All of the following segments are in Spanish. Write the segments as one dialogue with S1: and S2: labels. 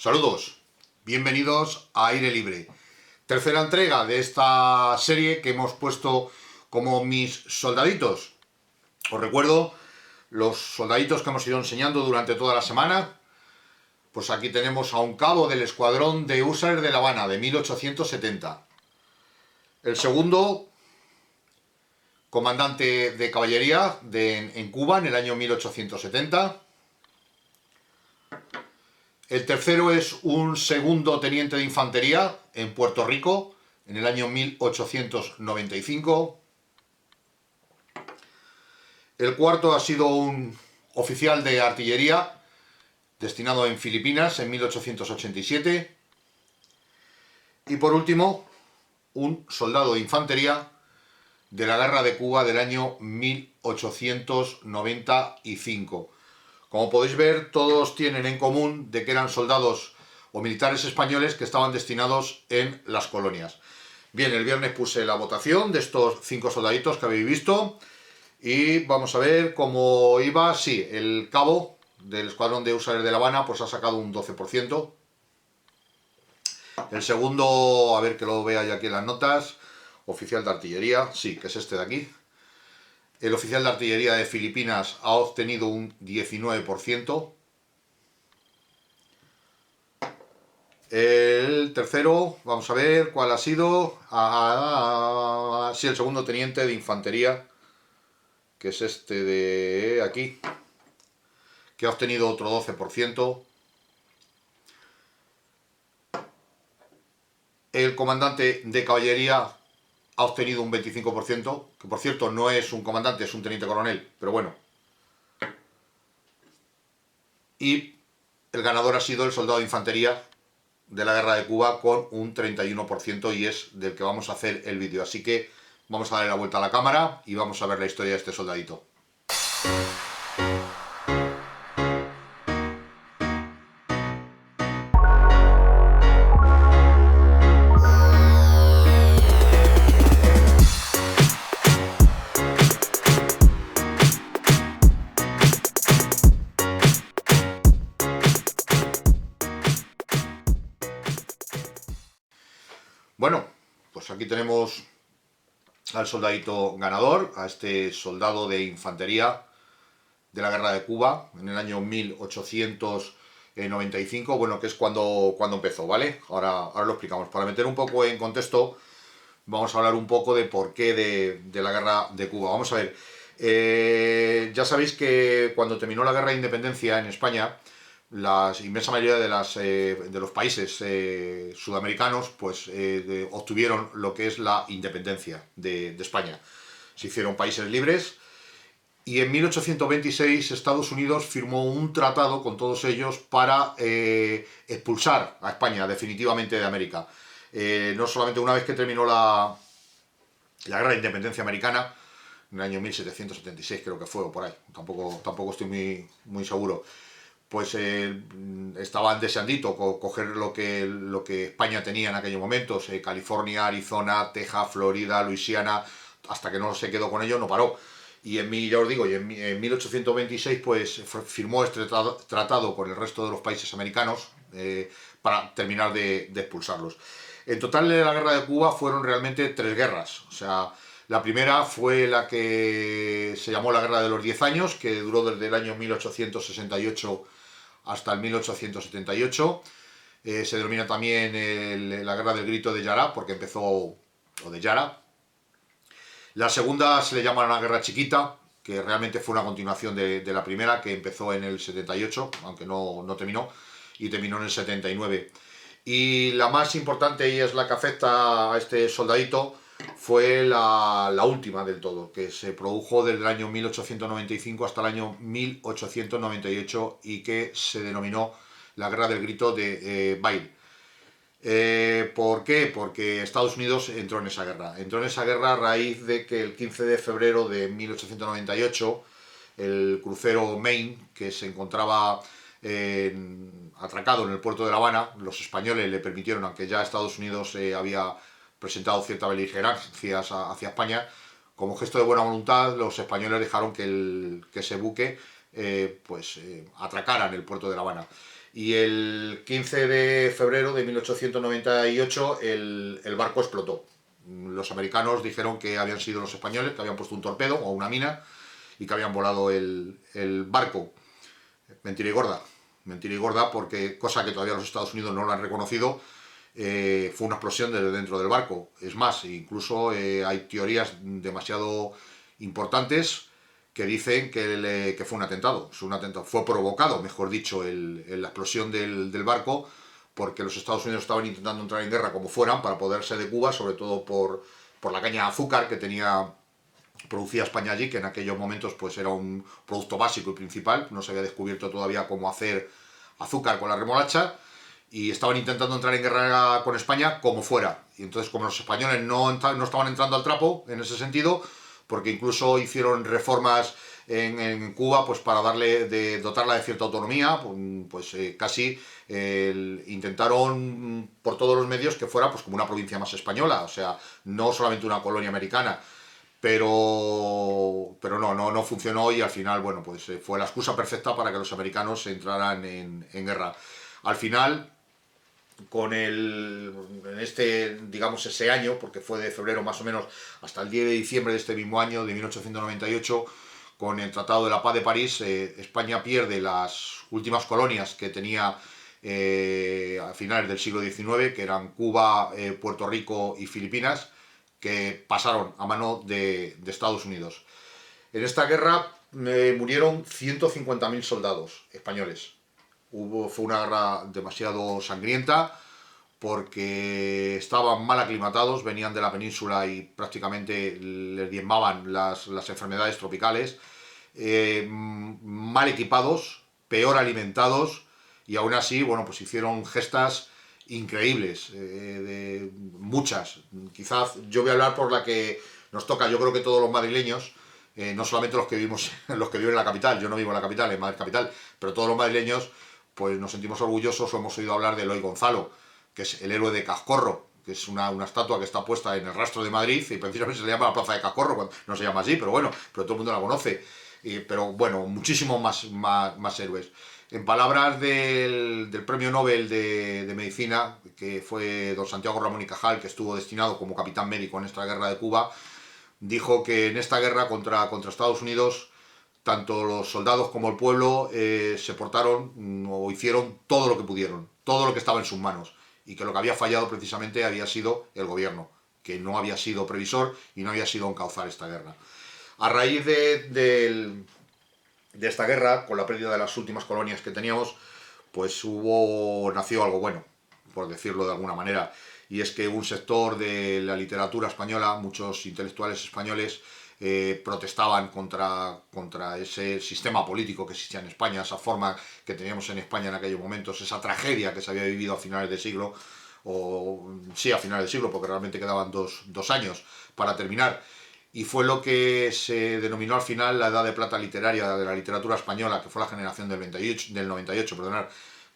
S1: Saludos, bienvenidos a Aire Libre. Tercera entrega de esta serie que hemos puesto como mis soldaditos. Os recuerdo los soldaditos que hemos ido enseñando durante toda la semana. Pues aquí tenemos a un cabo del escuadrón de húsares de La Habana de 1870. El segundo, comandante de caballería en Cuba en el año 1870. El tercero es un segundo teniente de infantería en Puerto Rico en el año 1895. El cuarto ha sido un oficial de artillería destinado en Filipinas en 1887. Y por último, un soldado de infantería de la Guerra de Cuba del año 1895. Como podéis ver, todos tienen en común de que eran soldados o militares españoles que estaban destinados en las colonias. Bien, el viernes puse la votación de estos 5 soldaditos que habéis visto y vamos a ver cómo iba. Sí, el cabo del escuadrón de húsares de La Habana pues ha sacado un 12%. El segundo, a ver que lo vea ya aquí en las notas, oficial de artillería, sí, que es este de aquí. El oficial de artillería de Filipinas ha obtenido un 19%. El tercero, vamos a ver cuál ha sido. Sí, el segundo teniente de infantería, que es este de aquí, que ha obtenido otro 12%. El comandante de caballería ha obtenido un 25%, que por cierto no es un comandante, es un teniente coronel, pero bueno. Y el ganador ha sido el soldado de infantería de la Guerra de Cuba con un 31% y es del que vamos a hacer el vídeo. Así que vamos a darle la vuelta a la cámara y vamos a ver la historia de este soldadito. Bueno, pues aquí tenemos al soldadito ganador, a este soldado de infantería de la Guerra de Cuba en el año 1895, bueno, que es cuando empezó, ¿vale? Ahora lo explicamos. Para meter un poco en contexto, vamos a hablar un poco de por qué de la Guerra de Cuba. Vamos a ver, ya sabéis que cuando terminó la Guerra de Independencia en España, la inmensa mayoría de los países sudamericanos pues obtuvieron lo que es la independencia de España. Se hicieron países libres y en 1826 Estados Unidos firmó un tratado con todos ellos para expulsar a España definitivamente de América. No solamente una vez que terminó la Guerra de Independencia Americana, en el año 1776 creo que fue, o por ahí, tampoco estoy muy seguro, pues estaban deseandito coger lo que España tenía en aquellos momentos, California, Arizona, Texas, Florida, Luisiana, hasta que no se quedó con ello, no paró. Y en 1826 pues firmó este tratado con el resto de los países americanos para terminar de expulsarlos. En total en la Guerra de Cuba fueron realmente 3 guerras, o sea, la primera fue la que se llamó la Guerra de los 10 años, que duró desde el año 1868 hasta el 1878. Se denomina también la Guerra del Grito de Yara, porque empezó, o de Yara. La segunda se le llama la Guerra Chiquita, que realmente fue una continuación de la primera, que empezó en el 78, aunque no terminó, y terminó en el 79. Y la más importante, y es la que afecta a este soldadito, fue la última del todo, que se produjo desde el año 1895 hasta el año 1898 y que se denominó la Guerra del Grito de Bail. ¿Por qué? Porque Estados Unidos entró en esa guerra. Entró en esa guerra a raíz de que el 15 de febrero de 1898 el crucero Maine, que se encontraba atracado en el puerto de La Habana, los españoles le permitieron, aunque ya Estados Unidos había presentado cierta beligerancia hacia España, como gesto de buena voluntad, los españoles dejaron que ese buque atracara en el puerto de La Habana. y el 15 de febrero de 1898 el barco explotó. Los americanos dijeron que habían sido los españoles, que habían puesto un torpedo o una mina y que habían volado el barco. Mentira y gorda porque, cosa que todavía los Estados Unidos no lo han reconocido, fue una explosión desde dentro del barco. Es más, incluso hay teorías demasiado importantes que dicen que fue un atentado. Fue provocado, mejor dicho, la explosión del barco, porque los Estados Unidos estaban intentando entrar en guerra como fueran para apoderarse de Cuba, sobre todo por la caña de azúcar que producía España allí, que en aquellos momentos pues era un producto básico y principal. No se había descubierto todavía cómo hacer azúcar con la remolacha, y estaban intentando entrar en guerra con España como fuera. Y entonces, como los españoles no estaban entrando al trapo en ese sentido, porque incluso hicieron reformas en Cuba pues para dotarla de cierta autonomía, pues casi intentaron por todos los medios que fuera pues como una provincia más española, o sea, no solamente una colonia americana. Pero no funcionó, y al final, bueno, pues fue la excusa perfecta para que los americanos entraran en guerra. Al final, digamos, ese año, porque fue de febrero más o menos hasta el 10 de diciembre de este mismo año, de 1898, con el Tratado de la Paz de París, España pierde las últimas colonias que tenía a finales del siglo XIX, que eran Cuba, Puerto Rico y Filipinas, que pasaron a mano de Estados Unidos. En esta guerra murieron 150.000 soldados españoles. Fue una guerra demasiado sangrienta porque estaban mal aclimatados, venían de la península y prácticamente les diezmaban las enfermedades tropicales, mal equipados, peor alimentados, y aún así, bueno, pues hicieron gestas increíbles, muchas. Quizás yo voy a hablar por la que nos toca. Yo creo que todos los madrileños, no solamente los que vivimos, los que viven en la capital, yo no vivo en la capital, en Madrid capital, pero todos los madrileños, pues nos sentimos orgullosos o hemos oído hablar de Eloy Gonzalo, que es el héroe de Cascorro, que es una estatua que está puesta en el Rastro de Madrid, y precisamente se le llama la Plaza de Cascorro, cuando no se llama así, pero bueno, pero todo el mundo la conoce. Pero bueno, muchísimos más héroes. En palabras del premio Nobel de Medicina, que fue don Santiago Ramón y Cajal, que estuvo destinado como capitán médico en esta guerra de Cuba, dijo que en esta guerra contra Estados Unidos, tanto los soldados como el pueblo se portaron o hicieron todo lo que pudieron, todo lo que estaba en sus manos, y que lo que había fallado precisamente había sido el gobierno, que no había sido previsor y no había sido encauzar esta guerra. A raíz de esta guerra, con la pérdida de las últimas colonias que teníamos, pues nació algo bueno, por decirlo de alguna manera, y es que un sector de la literatura española, muchos intelectuales españoles, protestaban contra ese sistema político que existía en España, esa forma que teníamos en España en aquellos momentos, esa tragedia que se había vivido a finales de siglo, o sí, a finales de siglo, porque realmente quedaban dos años para terminar. Y fue lo que se denominó al final la edad de plata literaria de la literatura española, que fue la generación del 98, perdonad,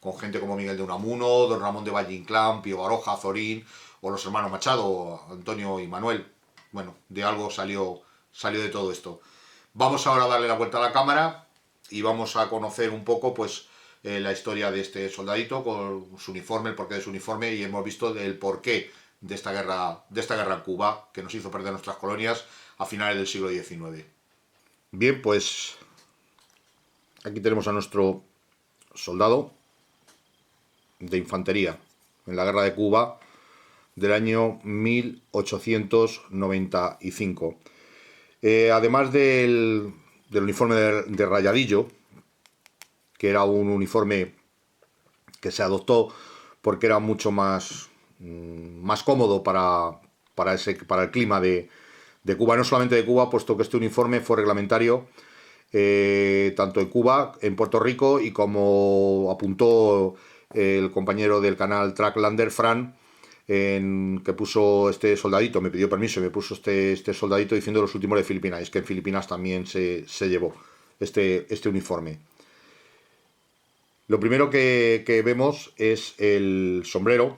S1: con gente como Miguel de Unamuno, don Ramón de Valle Inclán, Pío Baroja, Zorín, o los hermanos Machado, Antonio y Manuel. Bueno, de algo salió de todo esto. Vamos ahora a darle la vuelta a la cámara y vamos a conocer un poco pues la historia de este soldadito, con su uniforme, el porqué de su uniforme, y hemos visto el porqué de esta guerra en Cuba, que nos hizo perder nuestras colonias a finales del siglo XIX. Bien, pues aquí tenemos a nuestro soldado de infantería en la guerra de Cuba del año 1895. Además del uniforme de rayadillo, que era un uniforme que se adoptó porque era mucho más cómodo para el clima de Cuba, no solamente de Cuba, puesto que este uniforme fue reglamentario tanto en Cuba, en Puerto Rico, y como apuntó el compañero del canal Tracklander, Fran, que puso este soldadito, me pidió permiso y me puso este soldadito diciendo los últimos de Filipinas. Es que en Filipinas también se llevó este uniforme. Lo primero que vemos es el sombrero.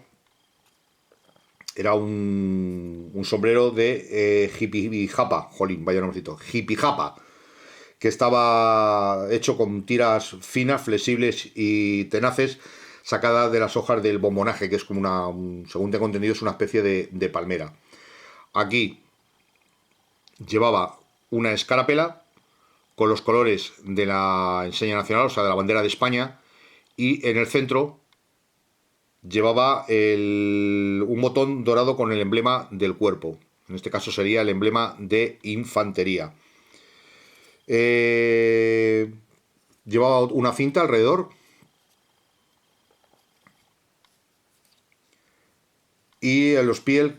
S1: Era un sombrero de hippie japa, jolín, vaya nombrecito, hippie japa, que estaba hecho con tiras finas, flexibles y tenaces, sacadas de las hojas del bombonaje, que es como según tengo entendido, es una especie de palmera. Aquí llevaba una escarapela con los colores de la enseña nacional, o sea, de la bandera de España, y en el centro llevaba un botón dorado con el emblema del cuerpo. En este caso sería el emblema de infantería. Llevaba una cinta alrededor y en los pies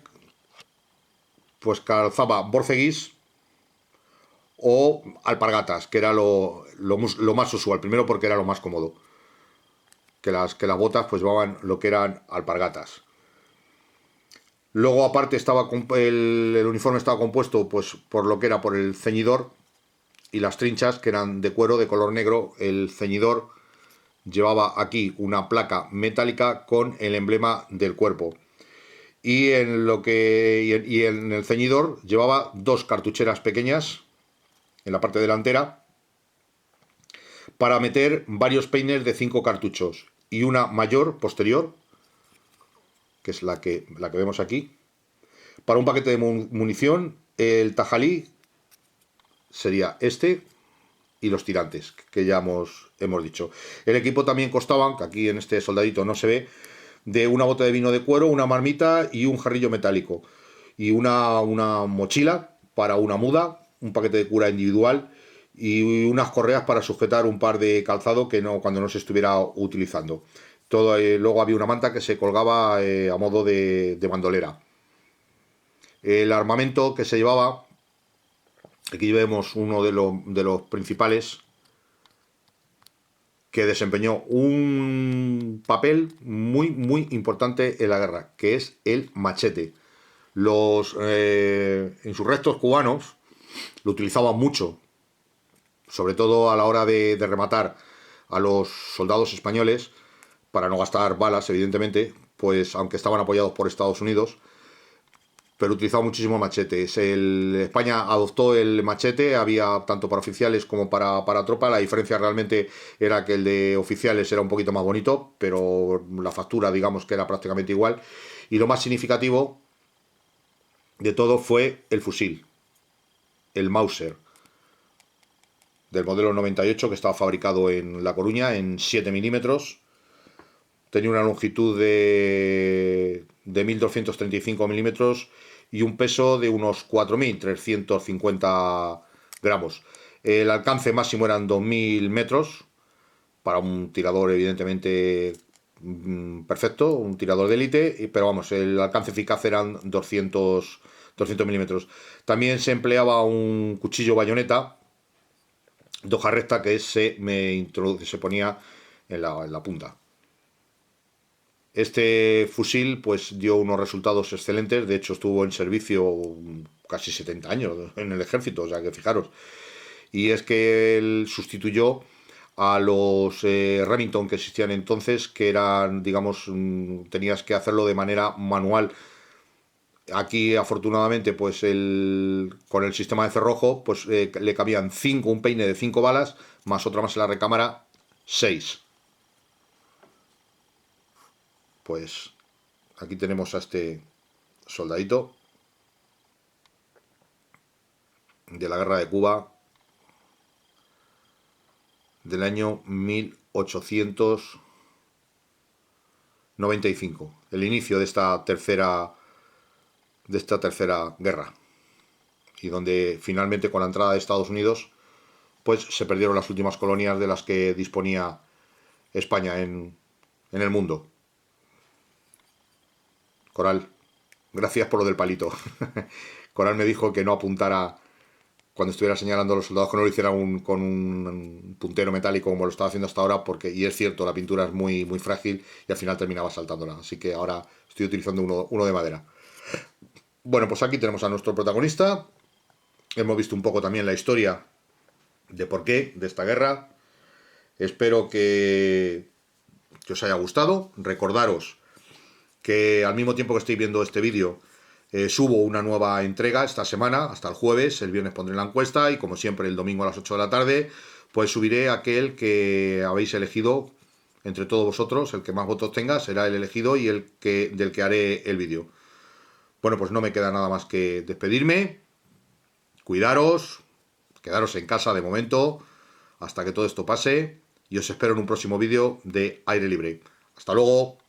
S1: pues calzaba borceguís o alpargatas, que era lo más usual. Primero porque era lo más cómodo. Que las botas pues llevaban lo que eran alpargatas. Luego aparte estaba el uniforme estaba compuesto pues por lo que era por el ceñidor y las trinchas, que eran de cuero de color negro. El ceñidor llevaba aquí una placa metálica con el emblema del cuerpo. Y en el ceñidor llevaba dos cartucheras pequeñas en la parte delantera para meter varios peines de 5 cartuchos y una mayor posterior, que es la que vemos aquí, para un paquete de munición. El tajalí sería este y los tirantes, que ya hemos dicho. El equipo también constaba, que aquí en este soldadito no se ve, de una bota de vino de cuero, una marmita y un jarrillo metálico. Y una mochila para una muda, un paquete de cura individual y unas correas para sujetar un par de calzado que cuando no se estuviera utilizando. Todo, luego había una manta que se colgaba a modo de bandolera. El armamento que se llevaba, aquí vemos uno de los principales, que desempeñó un papel muy importante en la guerra, que es el machete. En sus restos cubanos lo utilizaban mucho, sobre todo a la hora de rematar a los soldados españoles, para no gastar balas, evidentemente, pues aunque estaban apoyados por Estados Unidos, pero utilizaba muchísimo machetes. España adoptó el machete, había tanto para oficiales como para tropa. La diferencia realmente era que el de oficiales era un poquito más bonito, pero la factura, digamos que era prácticamente igual. Y lo más significativo de todo fue el fusil, el Mauser, del modelo 98, que estaba fabricado en La Coruña en 7 milímetros. Tenía una longitud de 1235 milímetros y un peso de unos 4350 gramos. El alcance máximo eran 2000 metros, para un tirador evidentemente perfecto, un tirador de élite, pero vamos, el alcance eficaz eran 200 milímetros. También se empleaba un cuchillo bayoneta de hoja recta que se ponía en la punta. Este fusil pues dio unos resultados excelentes. De hecho estuvo en servicio casi 70 años en el ejército, o sea que fijaros. Y es que él sustituyó a los Remington que existían entonces, que eran, digamos, tenías que hacerlo de manera manual. Aquí afortunadamente pues con el sistema de cerrojo pues le cabían un peine de 5 balas, más otra más en la recámara, 6. Pues aquí tenemos a este soldadito de la guerra de Cuba del año 1895, el inicio de esta tercera guerra, y donde finalmente con la entrada de Estados Unidos pues se perdieron las últimas colonias de las que disponía España en el mundo. Coral, gracias por lo del palito. Coral me dijo que no apuntara cuando estuviera señalando a los soldados, que no lo hiciera con un puntero metálico como lo estaba haciendo hasta ahora, y es cierto, la pintura es muy frágil y al final terminaba saltándola. Así que ahora estoy utilizando uno de madera. Bueno, pues aquí tenemos a nuestro protagonista. Hemos visto un poco también la historia de por qué de esta guerra. Espero que os haya gustado. Recordaros que al mismo tiempo que estéis viendo este vídeo, Subo una nueva entrega esta semana, hasta el jueves. El viernes pondré la encuesta y, como siempre, el domingo a las 8 de la tarde, pues subiré aquel que habéis elegido entre todos vosotros. El que más votos tenga será el elegido y del que haré el vídeo. Bueno, pues no me queda nada más que despedirme. Cuidaros, quedaros en casa de momento hasta que todo esto pase y os espero en un próximo vídeo de Aire Libre. Hasta luego.